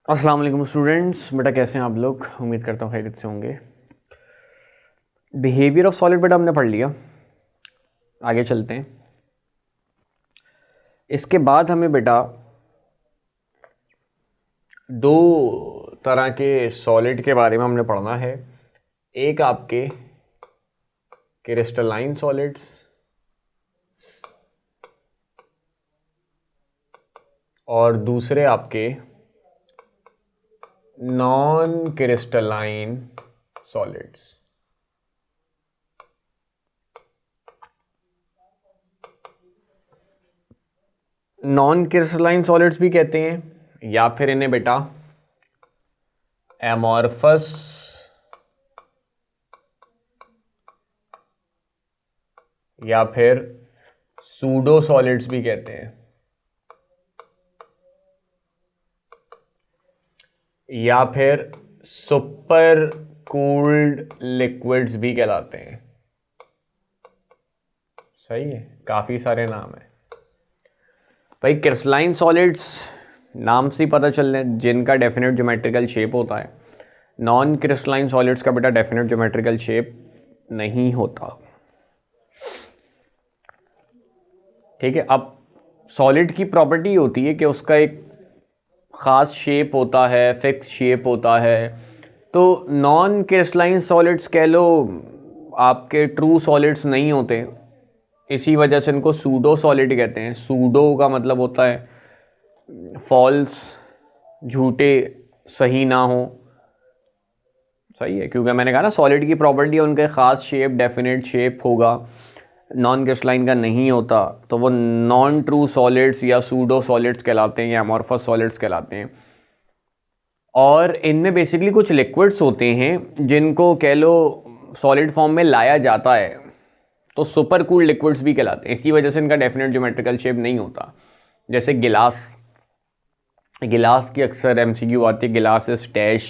अस्सलाम वालेकुम स्टूडेंट्स, बेटा कैसे हैं आप लोग। उम्मीद करता हूँ खैरियत से होंगे। बिहेवियर ऑफ सॉलिड बेटा हमने पढ़ लिया, आगे चलते हैं। इसके बाद हमें बेटा दो तरह के सॉलिड के बारे में हमने पढ़ना है। एक आपके क्रिस्टलाइन सॉलिड्स और दूसरे आपके non crystalline solids. Non crystalline solids भी कहते हैं या फिर इन्हें बेटा एमॉर्फस या फिर सूडो सॉलिड्स भी कहते हैं, या फिर सुपर कूल्ड लिक्विड्स भी कहलाते हैं। सही है, काफ़ी सारे नाम हैं भाई। क्रिस्टलाइन सॉलिड्स नाम से ही पता चल रहा है जिनका डेफिनेट ज्योमेट्रिकल शेप होता है। नॉन क्रिस्टलाइन सॉलिड्स का बेटा डेफिनेट ज्योमेट्रिकल शेप नहीं होता। ठीक है, अब सॉलिड की प्रॉपर्टी होती है कि उसका एक ख़ास शेप होता है, फिक्स शेप होता है। तो नॉन क्रिस्टलाइन सॉलिड्स कह लो आपके ट्रू सॉलिड्स नहीं होते, इसी वजह से इनको सूडो सॉलिड कहते हैं। सूडो का मतलब होता है फॉल्स, झूठे, सही ना हो। सही है, क्योंकि मैंने कहा ना सॉलिड की प्रॉपर्टी है उनके ख़ास शेप, डेफिनेट शेप होगा, नॉन क्रिस्टलाइन का नहीं होता। तो वो नॉन ट्रू सॉलिड्स या सूडो सॉलिड्स कहलाते हैं या एमॉर्फस सॉलिड्स कहलाते हैं। और इनमें बेसिकली कुछ लिक्विड्स होते हैं जिनको कह लो सॉलिड फॉर्म में लाया जाता है, तो सुपर कूल लिक्विड्स भी कहलाते हैं। इसी वजह से इनका डेफिनेट ज्योमेट्रिकल शेप नहीं होता। जैसे गिलास की अक्सर एमसीक्यू आती है, गिलास इज डैश।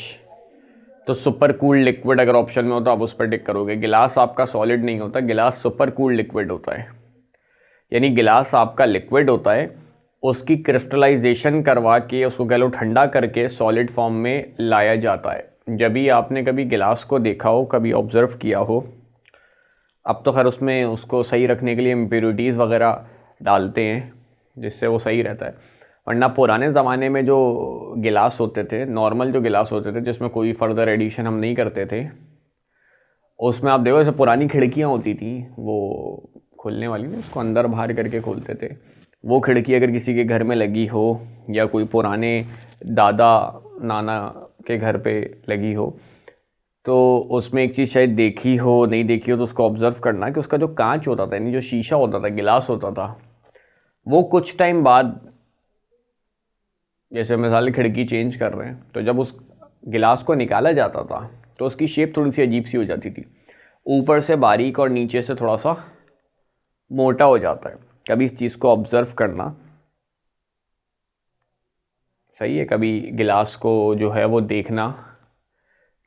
तो सुपर कूल लिक्विड अगर ऑप्शन में हो तो आप उस पर टिक करोगे। गिलास आपका सॉलिड नहीं होता, गिलास सुपर कूल लिक्विड होता है। यानी गिलास आपका लिक्विड होता है, उसकी क्रिस्टलाइजेशन करवा के उसको कह लो ठंडा करके सॉलिड फॉर्म में लाया जाता है। जब भी आपने कभी गिलास को देखा हो, कभी ऑब्जर्व किया हो, अब तो खैर उसमें उसको सही रखने के लिए इम्प्योरिटीज़ वगैरह डालते हैं जिससे वो सही रहता है, वरना पुराने ज़माने में जो गिलास होते थे, नॉर्मल जो गिलास होते थे जिसमें कोई फर्दर एडिशन हम नहीं करते थे, उसमें आप देखो जैसे पुरानी खिड़कियाँ होती थी वो खुलने वाली ना, उसको अंदर बाहर करके खोलते थे। वो खिड़की अगर किसी के घर में लगी हो या कोई पुराने दादा नाना के घर पे लगी हो, तो उसमें एक चीज़ शायद देखी हो, नहीं देखी हो, तो उसको ऑब्ज़र्व करना कि उसका जो कांच होता था, यानी जो शीशा होता था, गिलास होता था, वो कुछ टाइम बाद, जैसे मिसाल खिड़की चेंज कर रहे हैं, तो जब उस गिलास को निकाला जाता था तो उसकी शेप थोड़ी सी अजीब सी हो जाती थी, ऊपर से बारीक और नीचे से थोड़ा सा मोटा हो जाता है। कभी इस चीज़ को ऑब्ज़र्व करना। सही है, कभी गिलास को जो है वो देखना,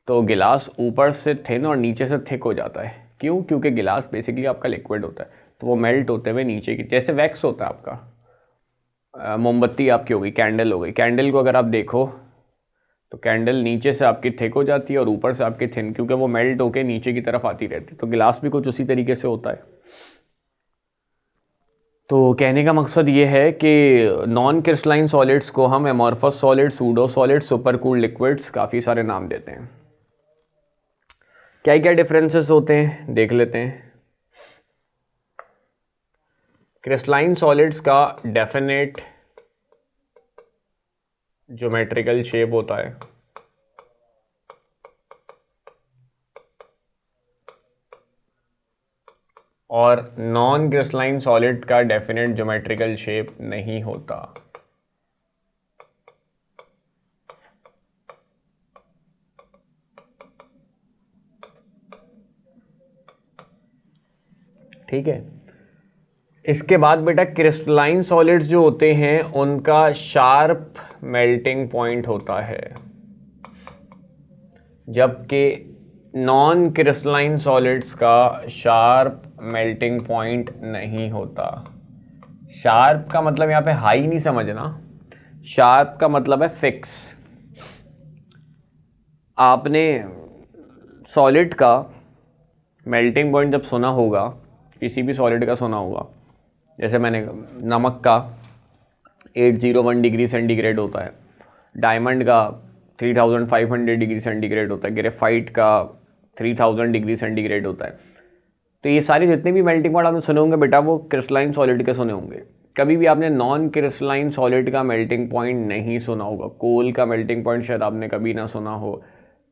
तो गिलास ऊपर से थिन और नीचे से थिक हो जाता है। क्यों? क्योंकि गिलास बेसिकली आपका लिक्विड होता है, तो वो मेल्ट होते हुए नीचे की, जैसे वैक्स होता है आपका, मोमबत्ती आपकी हो गई, कैंडल हो गई। कैंडल को अगर आप देखो तो कैंडल नीचे से आपकी थिक हो जाती है और ऊपर से आपकी थिन, क्योंकि वो मेल्ट होकर नीचे की तरफ आती रहती है। तो गिलास भी कुछ उसी तरीके से होता है। तो कहने का मकसद ये है कि नॉन क्रिस्टलाइन सॉलिड्स को हम amorphous solids, pseudo solids, super cooled liquids, काफ़ी सारे नाम देते हैं। क्या क्या डिफरेंसेस होते हैं देख लेते हैं। क्रिस्टलाइन सॉलिड्स का डेफिनेट ज्योमेट्रिकल शेप होता है, और नॉन क्रिस्टलाइन सॉलिड का डेफिनेट ज्योमेट्रिकल शेप नहीं होता। ठीक है, इसके बाद बेटा क्रिस्टलाइन सॉलिड्स जो होते हैं उनका शार्प मेल्टिंग पॉइंट होता है, जबकि नॉन क्रिस्टलाइन सॉलिड्स का शार्प मेल्टिंग पॉइंट नहीं होता। शार्प का मतलब यहाँ पे हाई नहीं समझना, शार्प का मतलब है फिक्स। आपने सॉलिड का मेल्टिंग पॉइंट जब सुना होगा, किसी भी सॉलिड का सुना होगा, जैसे मैंने नमक का 801 डिग्री सेंटीग्रेड होता है, डायमंड का 3500 डिग्री सेंटीग्रेड होता है, ग्रेफाइट का 3000 डिग्री सेंटीग्रेड होता है। तो ये सारे जितने भी मेल्टिंग पॉइंट आपने सुने होंगे बेटा वो क्रिस्टलाइन सॉलिड के सुने होंगे। कभी भी आपने नॉन क्रिस्टलाइन सॉलिड का मेल्टिंग पॉइंट नहीं सुना होगा। कोल का मेल्टिंग पॉइंट शायद आपने कभी ना सुना हो,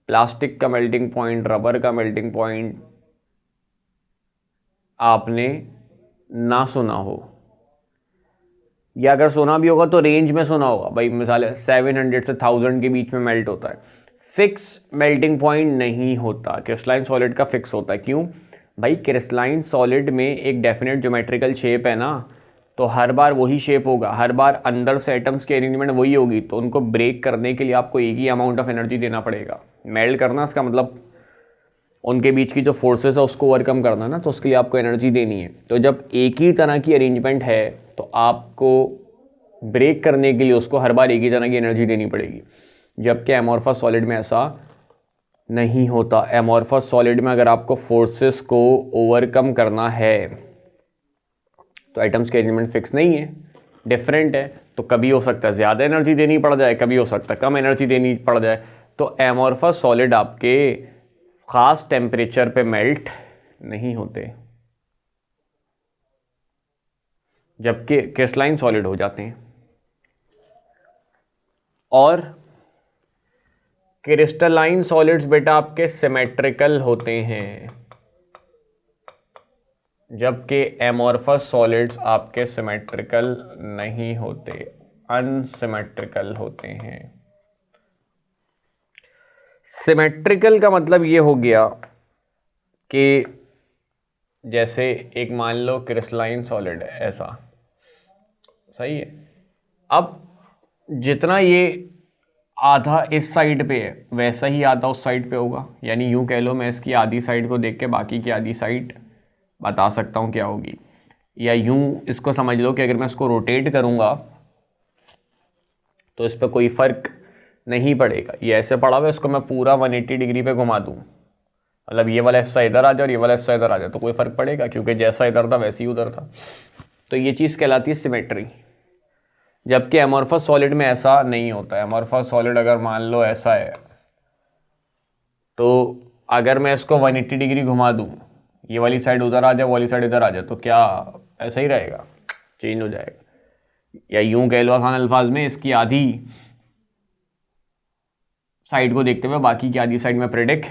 प्लास्टिक का मेल्टिंग पॉइंट, रबर का मेल्टिंग पॉइंट आपने ना सुना हो, या अगर सुना भी होगा तो रेंज में सुना होगा। भाई मिसाल है 700 से 1000 के बीच में मेल्ट होता है। फिक्स मेल्टिंग पॉइंट नहीं होता, क्रिस्टलाइन सॉलिड का फिक्स होता है। क्यों भाई? क्रिस्टलाइन सॉलिड में एक डेफिनेट ज्योमेट्रिकल शेप है ना, तो हर बार वही शेप होगा, हर बार अंदर से एटम्स की अरेंजमेंट वही होगी, तो उनको ब्रेक करने के लिए आपको एक ही अमाउंट ऑफ एनर्जी देना पड़ेगा। मेल्ट करना इसका मतलब उनके बीच की जो फोर्सेस है उसको ओवरकम करना ना, तो उसके लिए आपको एनर्जी देनी है। तो जब एक ही तरह की अरेंजमेंट है तो आपको ब्रेक करने के लिए उसको हर बार एक ही तरह की एनर्जी देनी पड़ेगी, जबकि एमॉर्फस सॉलिड में ऐसा नहीं होता। एमॉर्फस सॉलिड में अगर आपको फोर्सेस को ओवरकम करना है तो एटम्स की अरेंजमेंट फिक्स नहीं है, डिफरेंट है। तो कभी हो सकता है ज़्यादा एनर्जी देनी पड़ जाए, कभी हो सकता है कम एनर्जी देनी पड़ जाए। तो एमॉर्फस सॉलिड आपके ख़ास टेम्परेचर पे मेल्ट नहीं होते, जबकि क्रिस्टलाइन सॉलिड हो जाते हैं। और क्रिस्टलाइन सॉलिड्स बेटा आपके सिमेट्रिकल होते हैं, जबकि एमॉर्फस सॉलिड्स आपके सिमेट्रिकल नहीं होते, अनसिमेट्रिकल होते हैं। सिमेट्रिकल का मतलब ये हो गया कि जैसे एक मान लो क्रिस्टलाइन सॉलिड है ऐसा, सही है। अब जितना ये आधा इस साइड पे है वैसा ही आधा उस साइड पे होगा, यानी यूँ कह लो मैं इसकी आधी साइड को देख के बाकी की आधी साइड बता सकता हूँ क्या होगी। या यूँ इसको समझ लो कि अगर मैं इसको रोटेट करूँगा तो इस पर कोई फ़र्क नहीं पड़ेगा। ये ऐसे पड़ा हुआ है, इसको मैं पूरा 180 डिग्री पे घुमा दूँ, मतलब ये वाला हिस्सा इधर आ जाए और ये वाला हिस्सा इधर आ जाए, तो कोई फ़र्क पड़ेगा? क्योंकि जैसा इधर था वैसे ही उधर था। तो ये चीज़ कहलाती है सिमेट्री। जबकि एमॉर्फस सॉलिड में ऐसा नहीं होता है। एमॉर्फस सॉलिड अगर मान लो ऐसा है, तो अगर मैं इसको 180 डिग्री घुमा दूँ, ये वाली साइड उधर आ जाए, वो वाली साइड इधर आ जाए, तो क्या ऐसा ही रहेगा? चेंज हो जाएगा। या यूं कह लो आसान अल्फाज में, इसकी आधी साइड को देखते हुए बाकी की आधी साइड में प्रेडिक्ट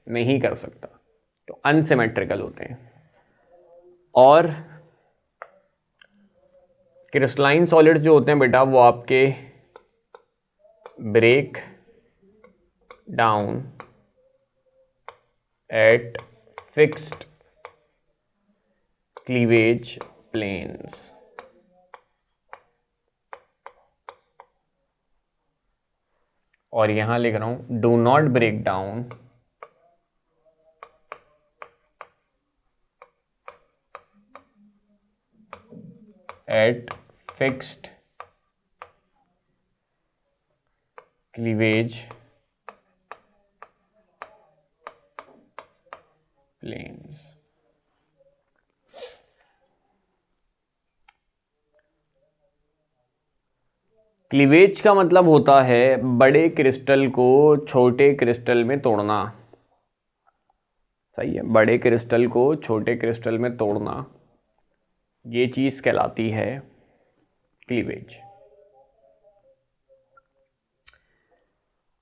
नहीं कर सकता। तो अनसिमेट्रिकल होते हैं। और क्रिस्टलाइन सॉलिड्स जो होते हैं बेटा वो आपके break down at fixed cleavage planes. और यहां लिख रहा हूं do not break down at fixed cleavage planes. Cleavage का मतलब होता है बड़े क्रिस्टल को छोटे क्रिस्टल में तोड़ना। सही है, बड़े क्रिस्टल को छोटे क्रिस्टल में तोड़ना, ये चीज़ कहलाती है क्लीवेज।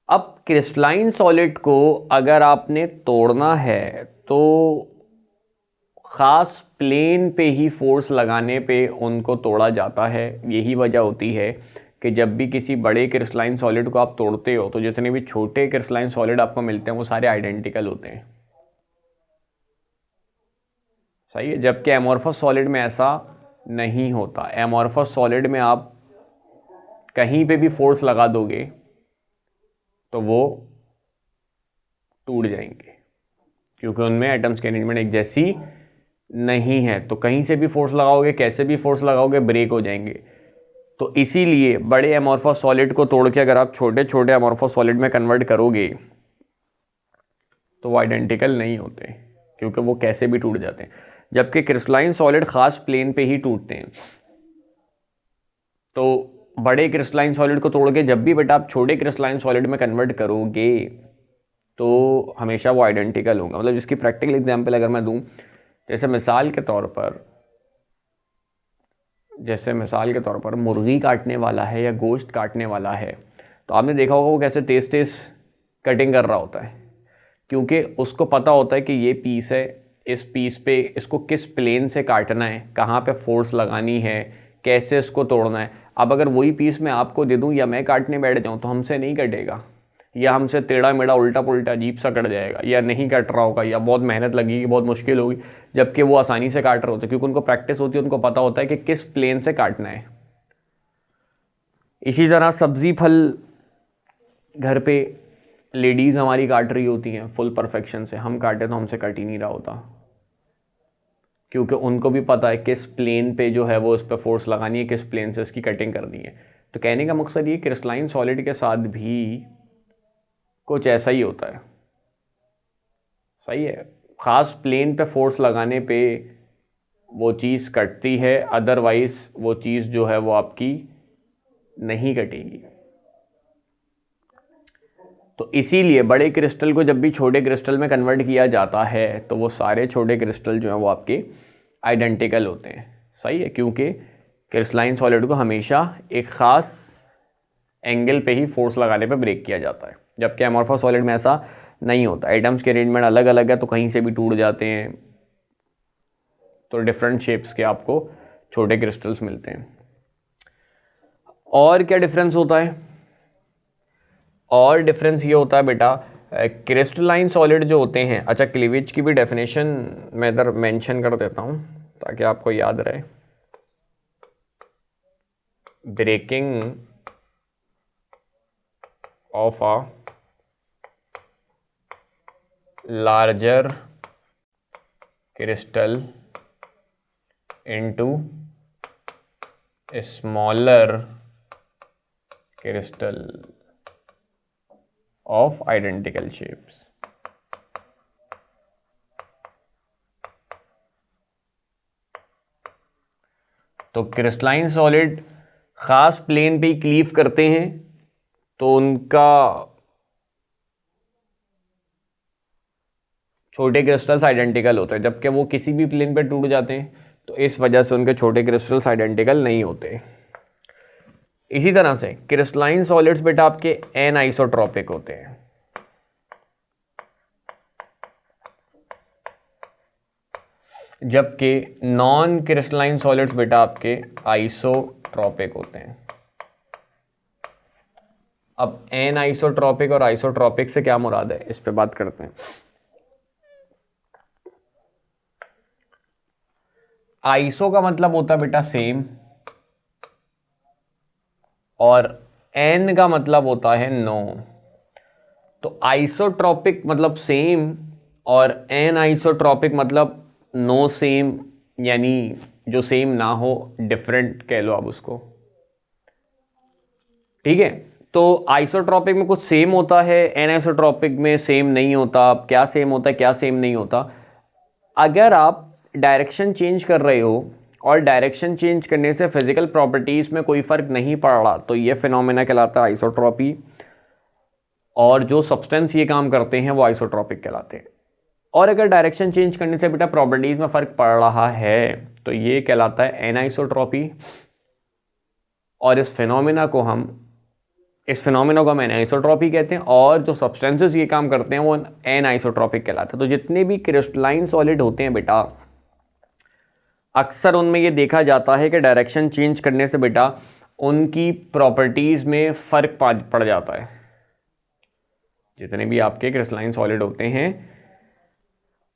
अब क्रिस्टलाइन सॉलिड को अगर आपने तोड़ना है तो ख़ास प्लेन पे ही फोर्स लगाने पे उनको तोड़ा जाता है। यही वजह होती है कि जब भी किसी बड़े क्रिस्टलाइन सॉलिड को आप तोड़ते हो तो जितने भी छोटे क्रिस्टलाइन सॉलिड आपको मिलते हैं वो सारे आइडेंटिकल होते हैं। सही है, जबकि एमॉर्फस सॉलिड में ऐसा नहीं होता। एमॉर्फस सॉलिड में आप कहीं पे भी फोर्स लगा दोगे तो वो टूट जाएंगे, क्योंकि उनमें एटम्स की अरेंजमेंट एक जैसी नहीं है, तो कहीं से भी फोर्स लगाओगे, कैसे भी फोर्स लगाओगे, ब्रेक हो जाएंगे। तो इसीलिए बड़े अमॉर्फस सॉलिड को तोड़ के अगर आप छोटे छोटे अमॉर्फस सॉलिड में कन्वर्ट करोगे तो वो आइडेंटिकल नहीं होते, क्योंकि वो कैसे भी टूट जाते हैं। जबकि क्रिस्टलाइन सॉलिड खास प्लेन पे ही टूटते हैं। तो बड़े क्रिस्टलाइन सॉलिड को तोड़ के जब भी बेटा आप छोटे क्रिस्टलाइन सॉलिड में कन्वर्ट करोगे तो हमेशा वो आइडेंटिकल होगा। मतलब इसकी प्रैक्टिकल एग्जांपल अगर मैं दूं, जैसे मिसाल के तौर पर मुर्गी काटने वाला है या गोश्त काटने वाला है, तो आपने देखा होगा वो कैसे तेज तेज कटिंग कर रहा होता है, क्योंकि उसको पता होता है कि ये पीस है, इस पीस पे इसको किस प्लेन से काटना है, कहाँ पे फोर्स लगानी है, कैसे इसको तोड़ना है। अब अगर वही पीस मैं आपको दे दूं या मैं काटने बैठ जाऊं तो हमसे नहीं कटेगा, या हमसे टेढ़ा मेढ़ा उल्टा पुल्टा अजीब सा कट जाएगा, या नहीं कट रहा होगा, या बहुत मेहनत लगेगी, बहुत मुश्किल होगी। जबकि वो आसानी से काट रहे होते, क्योंकि उनको प्रैक्टिस होती है, उनको पता होता है कि किस प्लेन से काटना है। इसी तरह सब्जी फल घर पे लेडीज़ हमारी काट रही होती हैं फुल परफेक्शन से, हम काटे तो हमसे कट ही नहीं रहा होता, क्योंकि उनको भी पता है किस प्लेन पे जो है वो उस पर फोर्स लगानी है, किस प्लेन से इसकी कटिंग करनी है। तो कहने का मकसद ये क्रिस्टलाइन सॉलिड के साथ भी कुछ ऐसा ही होता है। सही है, ख़ास प्लेन पे फोर्स लगाने पे वो चीज़ कटती है, अदरवाइज वो चीज़ जो है वो आपकी नहीं कटेगी। तो इसीलिए बड़े क्रिस्टल को जब भी छोटे क्रिस्टल में कन्वर्ट किया जाता है तो वो सारे छोटे क्रिस्टल जो हैं वो आपके आइडेंटिकल होते हैं। सही है, क्योंकि क्रिस्टलाइन सॉलिड को हमेशा एक ख़ास एंगल पे ही फोर्स लगाने पे ब्रेक किया जाता है, जबकि अमॉर्फस सॉलिड में ऐसा नहीं होता। एटम्स के अरेंजमेंट अलग अलग है, तो कहीं से भी टूट जाते हैं, तो डिफरेंट शेप्स के आपको छोटे क्रिस्टल्स मिलते हैं। और क्या डिफरेंस होता है? और डिफरेंस ये होता है बेटा, क्रिस्टलाइन सॉलिड जो होते हैं, अच्छा क्लीवेज की भी डेफिनेशन मैं इधर मेंशन कर देता हूँ ताकि आपको याद रहे। Breaking of a larger crystal into smaller crystal of identical shapes। तो क्रिस्टलाइन सॉलिड खास प्लेन पे ही क्लीव करते हैं, तो उनका छोटे क्रिस्टल्स आइडेंटिकल होते हैं, जबकि वो किसी भी प्लेन पे टूट जाते हैं, तो इस वजह से उनके छोटे क्रिस्टल्स आइडेंटिकल नहीं होते। इसी तरह से क्रिस्टलाइन सॉलिड्स बेटा आपके एन आइसोट्रॉपिक होते हैं, जबकि नॉन क्रिस्टलाइन सॉलिड्स बेटा आपके आइसोट्रॉपिक होते हैं। अब एन आइसोट्रॉपिक और आइसोट्रॉपिक से क्या मुराद है, इस पे बात करते हैं। आइसो का मतलब होता है बेटा सेम, और एन का मतलब होता है नो। तो आइसोट्रॉपिक मतलब सेम और एन आइसोट्रॉपिक मतलब नो सेम, यानी जो सेम ना हो, डिफरेंट कह लो आप उसको। ठीक है, तो आइसोट्रॉपिक में कुछ सेम होता है, एन आइसोट्रॉपिक में सेम नहीं होता। अब क्या सेम होता है, क्या सेम नहीं होता? अगर आप डायरेक्शन चेंज कर रहे हो और डायरेक्शन चेंज करने से फिजिकल प्रॉपर्टीज़ में कोई फ़र्क नहीं पड़ रहा, तो ये फिनोमेना कहलाता है आइसोट्रॉपी, और जो सब्सटेंस ये काम करते हैं वो आइसोट्रॉपिक कहलाते हैं। और अगर डायरेक्शन चेंज करने से बेटा प्रॉपर्टीज़ में फ़र्क पड़ रहा है तो ये कहलाता है एनाइसोट्रॉपी, और इस फिनोमेना को हम एनाइसोट्रॉपी कहते हैं, और जो सब्सटेंसेस ये काम करते हैं वो एनाइसोट्रॉपिक कहलाते हैं। तो जितने भी क्रिस्टलाइन सॉलिड होते हैं बेटा, अक्सर उनमें ये देखा जाता है कि डायरेक्शन चेंज करने से बेटा उनकी प्रॉपर्टीज़ में फ़र्क पड़ जाता है। जितने भी आपके क्रिस्टलाइन सॉलिड होते हैं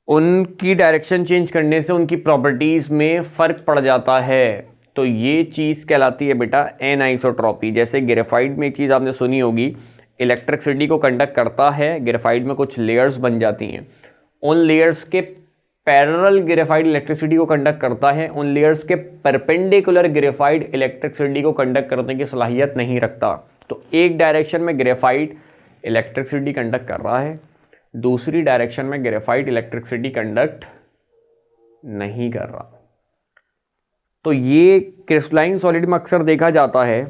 उनकी डायरेक्शन चेंज करने से उनकी प्रॉपर्टीज़ में फ़र्क पड़ जाता है, तो ये चीज़ कहलाती है बेटा एनाइसोट्रॉपी। जैसे ग्रेफाइट में एक चीज़ आपने सुनी होगी, इलेक्ट्रिसिटी को कंडक्ट करता है, ग्रेफाइट में कुछ लेयर्स बन जाती हैं, उन लेयर्स के पैरेलल ग्रेफाइट इलेक्ट्रिसिटी को कंडक्ट करता है, उन लेयर्स के परपेंडिकुलर ग्रेफाइट इलेक्ट्रिसिटी को कंडक्ट करने की सलाहियत नहीं रखता। तो एक डायरेक्शन में ग्रेफाइट इलेक्ट्रिसिटी कंडक्ट कर रहा है, दूसरी डायरेक्शन में ग्रेफाइट इलेक्ट्रिसिटी कंडक्ट नहीं कर रहा। तो ये क्रिस्टलाइन सॉलिड में अक्सर देखा जाता है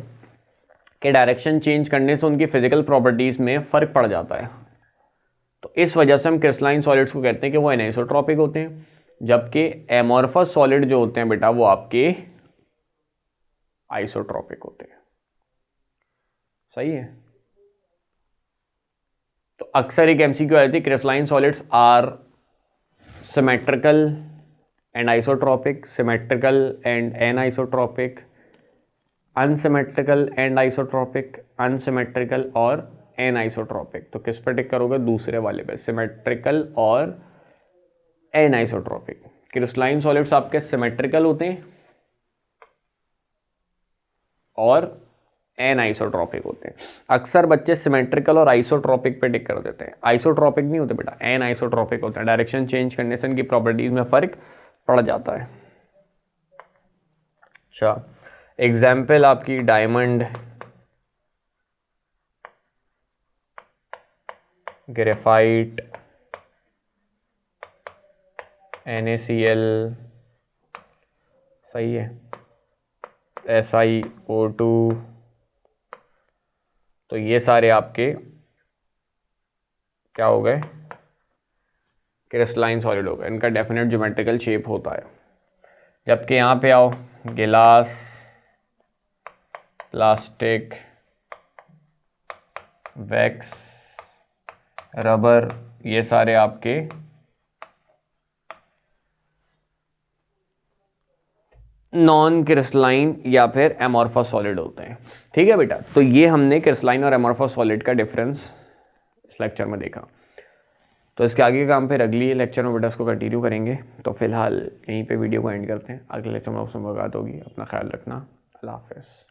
कि डायरेक्शन चेंज करने से उनकी फिजिकल प्रॉपर्टीज में फ़र्क पड़ जाता है। तो इस वजह से हम क्रिस्टलाइन सॉलिड्स को कहते हैं कि वो एनिसोट्रॉपिक होते हैं, जबकि एमॉर्फस सॉलिड जो होते हैं बेटा वो आपके आइसोट्रॉपिक होते हैं। सही है। तो अक्सर एक एमसीक्यू आती है, crystalline solids are symmetrical and isotropic, symmetrical and anisotropic, unsymmetrical and isotropic, unsymmetrical और एनाइसोट्रॉपिक। तो किस पर टिक करोगे? दूसरे वाले पे, सिमेट्रिकल और एनाइसोट्रॉपिक। क्रिस्टलाइन सॉलिड्स आपके सिमेट्रिकल होते हैं और एनाइसोट्रॉपिक होते हैं। अक्सर बच्चे सिमेट्रिकल और आइसोट्रॉपिक पे टिक कर देते हैं, आइसोट्रॉपिक नहीं होते बेटा, एनाइसोट्रॉपिक होते हैं। डायरेक्शन चेंज करने से इनकी प्रॉपर्टीज में फर्क पड़ जाता है। अच्छा, एग्जाम्पल आपकी डायमंड, ग्रेफाइट, NaCl, सही है, SiO2, तो ये सारे आपके क्या हो गए? क्रिस्टलाइन सॉलिड हो गए। इनका डेफिनेट ज्योमेट्रिकल शेप होता है। जबकि यहाँ पे आओ, गिलास, प्लास्टिक, वैक्स, रबर, ये सारे आपके नॉन क्रिस्टलाइन या फिर एमॉर्फस सॉलिड होते हैं। ठीक है बेटा, तो ये हमने क्रिस्टलाइन और एमॉर्फस सॉलिड का डिफरेंस इस लेक्चर में देखा। तो इसके आगे का काम फिर अगली लेक्चर में बेटा इसको कंटिन्यू करेंगे। तो फिलहाल यहीं पे वीडियो को एंड करते हैं, अगले लेक्चर में आपसे मुलाकात होगी। अपना ख्याल रखना, अल्लाह हाफ़िज़।